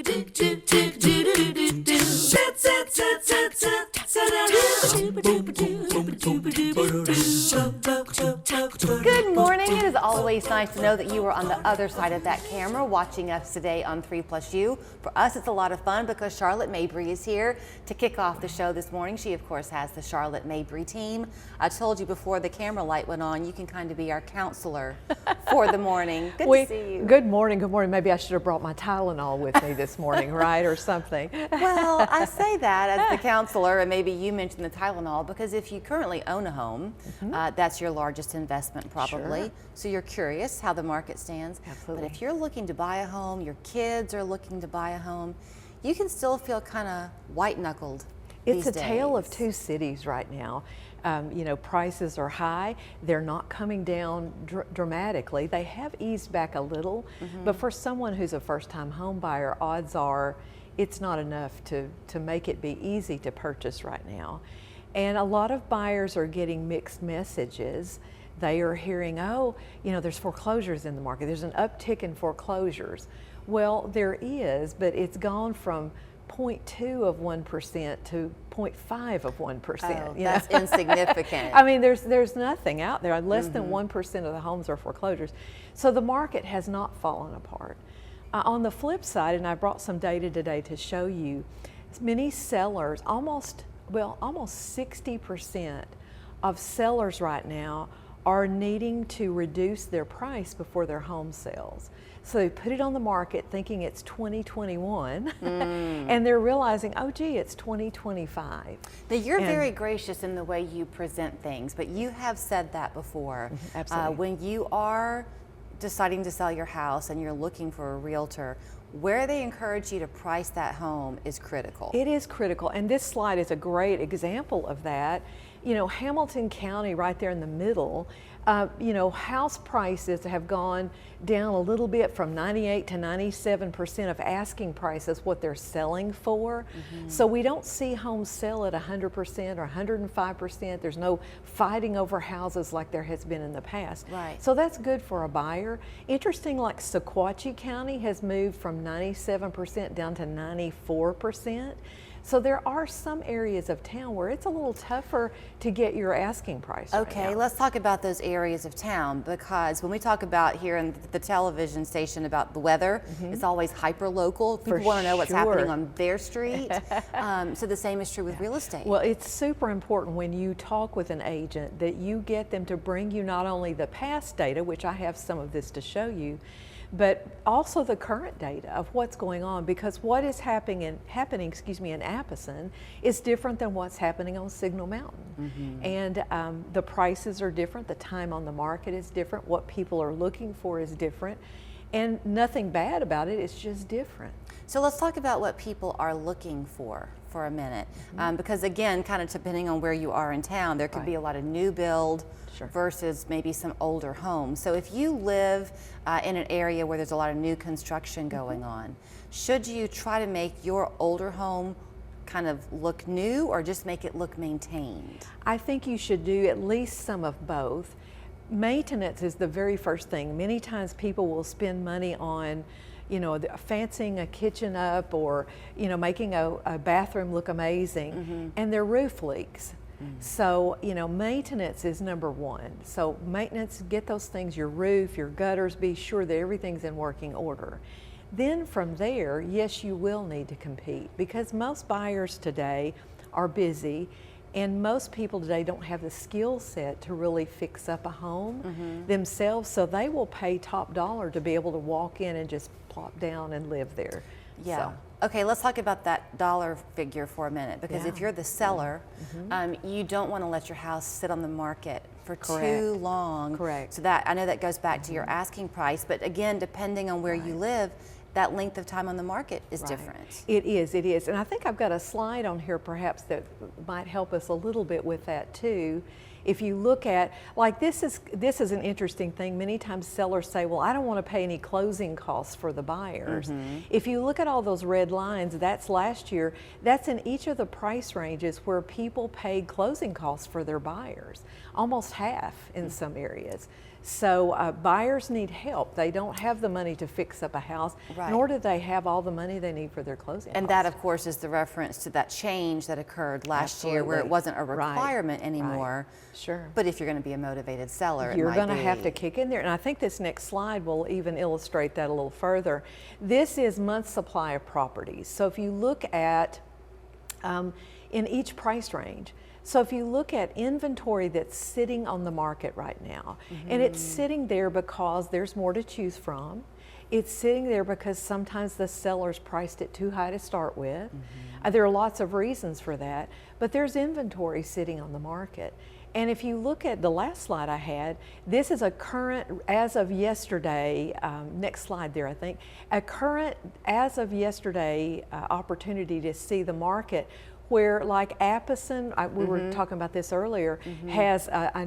Good morning. It is always nice to know that you are on the other side of that camera watching us today on 3+You. For us, it's a lot of fun because Charlotte Mabry is here to kick off the show this morning. She, of course, has the Charlotte Mabry team. I told you before the camera light went on, you can kind of be our counselor for the morning. Good to see you. Good morning. Good morning. Maybe I should have brought my Tylenol with me this morning, right, or something. Well, I say that as the counselor, and maybe you mentioned the Tylenol, because if you currently own a home, that's your largest investment probably. Sure. So you're curious how the market stands. Absolutely. But if you're looking to buy a home, your kids are looking to buy a home, you can still feel kind of white-knuckled It's these a tale of days. two cities right now. You know, prices are high. They're not coming down dramatically. They have eased back a little, but for someone who's a first-time home buyer, odds are it's not enough to make it be easy to purchase right now. And a lot of buyers are getting mixed messages. They are hearing, oh, you know, there's foreclosures in the market. There's an uptick in foreclosures. Well, there is, but it's gone from 0.2 of 1% to 0.5 of 1%. Oh, that's insignificant. I mean, there's nothing out there. Less than 1% of the homes are foreclosures. So the market has not fallen apart. On the flip side, and I brought some data today to show you, many sellers, almost 60% of sellers right now are needing to reduce their price before their home sells. So they put it on the market thinking it's 2021 and they're realizing, oh gee, it's 2025. Now you're very gracious in the way you present things, but you have said that before. Absolutely. When you are deciding to sell your house and you're looking for a realtor, where they encourage you to price that home is critical. It is critical, and this slide is a great example of that. You know, Hamilton County right there in the middle, you know, house prices have gone down a little bit from 98 to 97% of asking prices what they're selling for. So we don't see homes sell at 100% or 105%. There's no fighting over houses like there has been in the past. Right. So that's good for a buyer. Interesting, like Sequatchie County has moved from 97% down to 94%. So there are some areas of town where it's a little tougher to get your asking price. Okay, right now. let's talk about those areas of town, because when we talk about here in the television station about the weather, it's always hyper local. People want to know what's happening on their street. So the same is true with real estate. Well, it's super important when you talk with an agent that you get them to bring you not only the past data, which I have some of this to show you, but also the current data of what's going on, because what is happening in Appleton is different than what's happening on Signal Mountain. And the prices are different, the time on the market is different, what people are looking for is different, and nothing bad about it, it's just different. So let's talk about what people are looking for a minute, because again, kind of depending on where you are in town, there could be a lot of new build versus maybe some older homes. So if you live in an area where there's a lot of new construction going on, should you try to make your older home kind of look new or just make it look maintained? I think you should do at least some of both. Maintenance is the very first thing. Many times people will spend money on, you know, fancying a kitchen up or, you know, making a bathroom look amazing, and their roof leaks. So, you know, maintenance is number one. So maintenance, get those things, your roof, your gutters, be sure that everything's in working order. Then from there, yes, you will need to compete, because most buyers today are busy, and most people today don't have the skill set to really fix up a home themselves, so they will pay top dollar to be able to walk in and just plop down and live there. Yeah. So. Okay, let's talk about that dollar figure for a minute, because if you're the seller, you don't want to let your house sit on the market for too long. Correct. So that, I know that goes back to your asking price, but again, depending on where you live, that length of time on the market is different. It is, and I think I've got a slide on here perhaps that might help us a little bit with that too. If you look at, like this is an interesting thing. Many times sellers say, well, I don't want to pay any closing costs for the buyers. If you look at all those red lines, that's last year, that's in each of the price ranges where people paid closing costs for their buyers, almost half in some areas. So buyers need help. They don't have the money to fix up a house, nor do they have all the money they need for their closing costs. And that, of course, is the reference to that change that occurred last year where it wasn't a requirement anymore. Sure. But if you're going to be a motivated seller, you're going to have to kick in there. And I think this next slide will even illustrate that a little further. This is month's supply of properties. So if you look at in each price range, so if you look at inventory that's sitting on the market right now, and it's sitting there because there's more to choose from, it's sitting there because sometimes the sellers priced it too high to start with. There are lots of reasons for that, but there's inventory sitting on the market. And if you look at the last slide I had, this is a current, as of yesterday, next slide there I think, a current, as of yesterday opportunity to see the market where like Appison, we were talking about this earlier, has I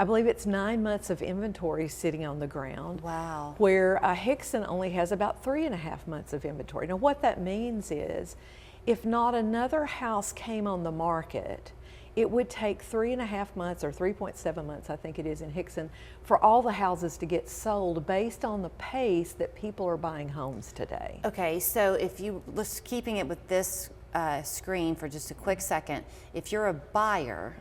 believe it's 9 months of inventory sitting on the ground. Wow. Where Hickson only has about 3.5 months of inventory. Now what that means is, if not another house came on the market, it would take 3.5 months or 3.7 months, I think it is in Hickson, for all the houses to get sold based on the pace that people are buying homes today. Okay, so if you, let's keeping it with this screen for just a quick second, if you're a buyer,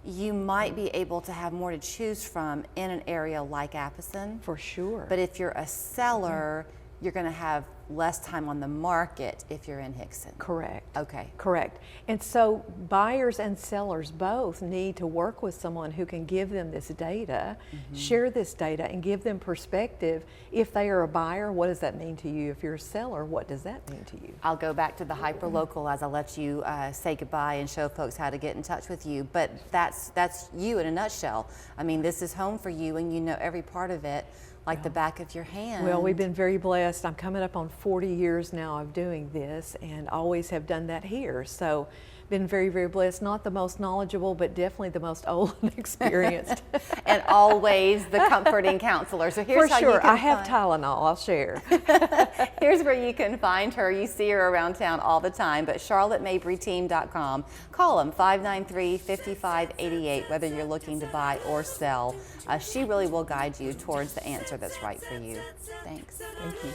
you might be able to have more to choose from in an area like Appison. For sure. But if you're a seller, you're going to have less time on the market if you're in Hickson. Correct. Okay. Correct. And so buyers and sellers both need to work with someone who can give them this data, share this data, and give them perspective. If they are a buyer, what does that mean to you? If you're a seller, what does that mean to you? I'll go back to the hyperlocal as I let you say goodbye and show folks how to get in touch with you. But that's you in a nutshell. I mean, this is home for you, and you know every part of it like the back of your hand. Well, we've been very blessed. I'm coming up on 40 years now of doing this, and always have done that here. So been very, very blessed. Not the most knowledgeable, but definitely the most old and experienced. And always the comforting counselor. So here's For how sure. you can I have Tylenol, I'll share. Here's where you can find her. You see her around town all the time, but charlottemabreyteam.com. Call them 593-5588, whether you're looking to buy or sell. She really will guide you towards the answer that's right for you. Thanks. Thank you.